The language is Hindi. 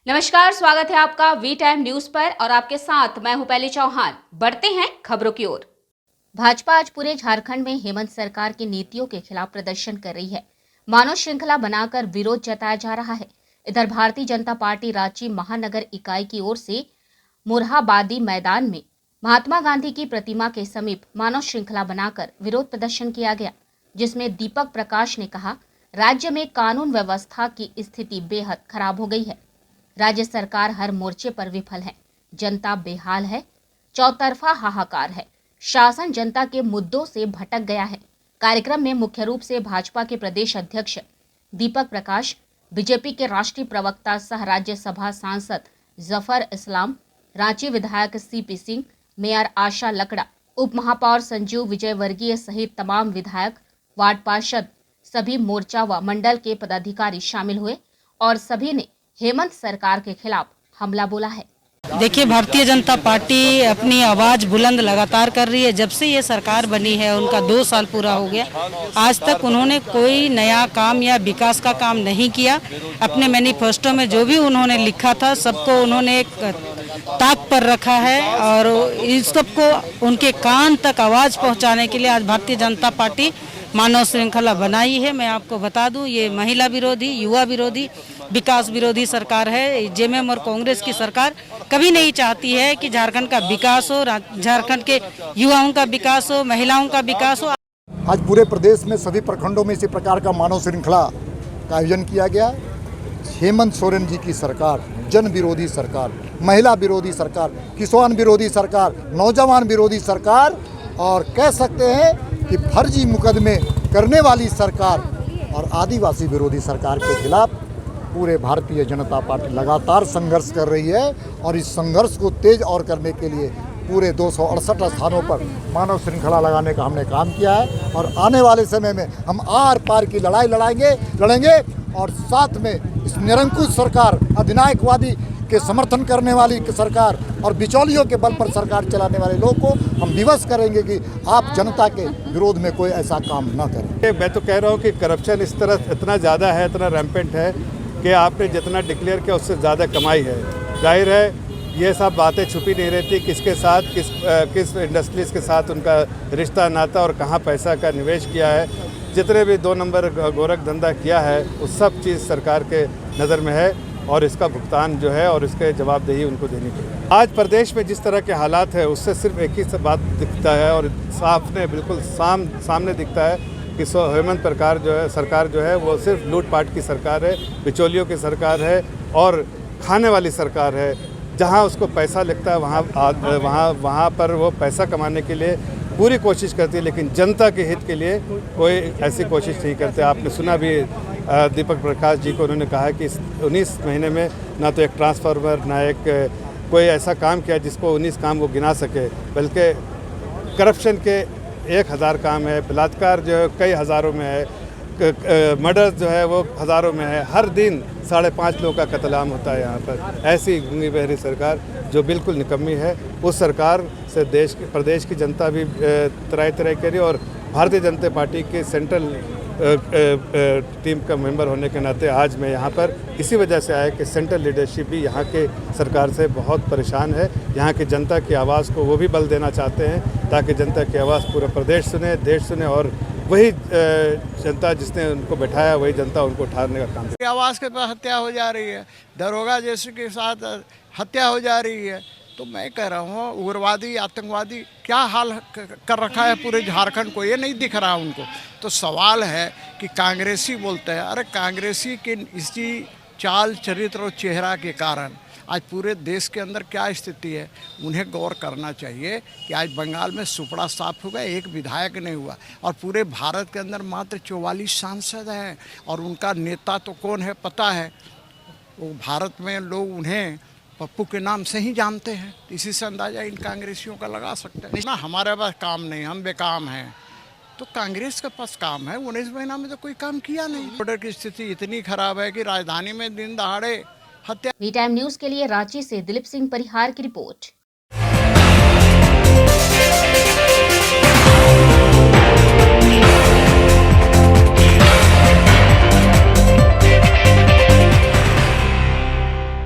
नमस्कार, स्वागत है आपका वी टाइम न्यूज पर और आपके साथ मैं हूं पहली चौहान। बढ़ते हैं खबरों की ओर। भाजपा आज पूरे झारखंड में हेमंत सरकार की नीतियों के खिलाफ प्रदर्शन कर रही है। मानव श्रृंखला बनाकर विरोध जताया जा रहा है। इधर भारतीय जनता पार्टी रांची महानगर इकाई की ओर से मोरहाबादी मैदान में महात्मा गांधी की प्रतिमा के समीप मानव श्रृंखला बनाकर विरोध प्रदर्शन किया गया, जिसमें दीपक प्रकाश ने कहा, राज्य में कानून व्यवस्था की स्थिति बेहद खराब हो गई है। राज्य सरकार हर मोर्चे पर विफल है, जनता बेहाल है, चौतरफा हाहाकार है, शासन जनता के मुद्दों से भटक गया है। कार्यक्रम में मुख्य रूप से भाजपा के प्रदेश अध्यक्ष दीपक प्रकाश, बीजेपी के राष्ट्रीय प्रवक्ता सह राज्यसभा सांसद जफर इस्लाम, रांची विधायक सीपी सिंह, मेयर आशा लकड़ा, उप महापौर संजीव विजयवर्गीय सहित तमाम विधायक, वार्ड पार्षद, सभी मोर्चा व मंडल के पदाधिकारी शामिल हुए और सभी ने हेमंत सरकार के खिलाफ हमला बोला है। देखिए, भारतीय जनता पार्टी अपनी आवाज बुलंद लगातार कर रही है। जब से ये सरकार बनी है, उनका 2 साल पूरा हो गया, आज तक उन्होंने कोई नया काम या विकास का काम नहीं किया। अपने मैनिफेस्टो में जो भी उन्होंने लिखा था, सबको उन्होंने एक ताक पर रखा है और इस सबको उनके कान तक आवाज पहुंचाने के लिए आज भारतीय जनता पार्टी मानव श्रृंखला बनाई है। मैं आपको बता दूं, ये महिला विरोधी, युवा विरोधी, विकास विरोधी सरकार है। जेएमएम और कांग्रेस की सरकार कभी नहीं चाहती है कि झारखंड का विकास हो, झारखंड के युवाओं का विकास हो, महिलाओं का विकास हो। आज पूरे प्रदेश में सभी प्रखंडों में इसी प्रकार का मानव श्रृंखला का आयोजन किया गया। हेमंत सोरेन जी की सरकार जन विरोधी सरकार, महिला विरोधी सरकार, किसान विरोधी सरकार, नौजवान विरोधी सरकार और कह सकते हैं कि फर्जी मुकदमे करने वाली सरकार और आदिवासी विरोधी सरकार के खिलाफ पूरे भारतीय जनता पार्टी लगातार संघर्ष कर रही है और इस संघर्ष को तेज और करने के लिए पूरे 268 स्थानों पर मानव श्रृंखला लगाने का हमने काम किया है और आने वाले समय में हम आर पार की लड़ाई लड़ेंगे और साथ में इस निरंकुश सरकार, अधिनायकवादी के समर्थन करने वाली सरकार और बिचौलियों के बल पर सरकार चलाने वाले लोगों को हम विवश करेंगे कि आप जनता के विरोध में कोई ऐसा काम न करें। मैं तो कह रहा हूँ कि करप्शन इस तरह इतना ज़्यादा है, इतना रैम्पेंट है कि आपने जितना डिक्लेयर किया उससे ज़्यादा कमाई है। जाहिर है ये सब बातें छुपी नहीं रहती, किसके साथ किस इंडस्ट्रीज़ के साथ उनका रिश्ता नाता और कहाँ पैसा का निवेश किया है। जितने भी 2 नंबर गोरख धंधा किया है उस सब चीज़ सरकार के नज़र में है और इसका भुगतान जो है और इसके जवाबदेही उनको देनी चाहिए। आज प्रदेश में जिस तरह के हालात है उससे सिर्फ एक ही बात दिखता है और सामने बिल्कुल सामने दिखता है कि हेमंत सरकार जो है वो सिर्फ लूटपाट की सरकार है, बिचौलियों की सरकार है और खाने वाली सरकार है। जहां उसको पैसा लगता है वहाँ पर वो पैसा कमाने के लिए पूरी कोशिश करती है, लेकिन जनता के हित के लिए कोई ऐसी कोशिश नहीं करते। आपने सुना भी दीपक प्रकाश जी को, उन्होंने कहा कि 19 महीने में ना तो एक ट्रांसफार्मर ना एक कोई ऐसा काम किया जिसको 19 काम वो गिना सके, बल्कि करप्शन के 1000 काम है, बलात्कार जो है कई हज़ारों में है, मर्डर जो है वो हज़ारों में है। हर दिन 5.5 लोगों का कत्लेआम होता है यहाँ पर। ऐसी गूंगी बहरी सरकार जो बिल्कुल निकम्मी है, उस सरकार से प्रदेश की जनता भी तराई करी और भारतीय जनता पार्टी के सेंट्रल टीम का मेंबर होने के नाते आज मैं यहाँ पर इसी वजह से आया कि सेंट्रल लीडरशिप भी यहाँ के सरकार से बहुत परेशान है। यहाँ की जनता की आवाज़ को वो भी बल देना चाहते हैं ताकि जनता की आवाज़ पूरा प्रदेश सुने, देश सुने और वही जनता जिसने उनको बैठाया वही जनता उनको उठाने का काम करे। आवाज़ के पास हत्या हो जा रही है, दरोगा जैसे के साथ हत्या हो जा रही है, तो मैं कह रहा हूँ उग्रवादी आतंकवादी क्या हाल कर रखा है पूरे झारखंड को, ये नहीं दिख रहा उनको। तो सवाल है कि कांग्रेसी बोलते हैं, अरे कांग्रेसी के इसी चाल चरित्र और चेहरा के कारण आज पूरे देश के अंदर क्या स्थिति है, उन्हें गौर करना चाहिए कि आज बंगाल में सुपड़ा साफ हुआ, एक विधायक नहीं हुआ और पूरे भारत के अंदर मात्र 44 सांसद हैं और उनका नेता तो कौन है पता है। वो भारत में लोग उन्हें पप्पू के नाम से ही जानते हैं। इसी से अंदाजा इन कांग्रेसियों का लगा सकते हैं ना। हमारे पास काम नहीं, हम बेकाम हैं, तो कांग्रेस के पास काम है। 19 महीना में तो कोई काम किया नहीं। बॉर्डर की स्थिति इतनी खराब है कि राजधानी में दिन दहाड़े हत्या। वी टाइम न्यूज के लिए रांची से दिलीप सिंह परिहार की रिपोर्ट।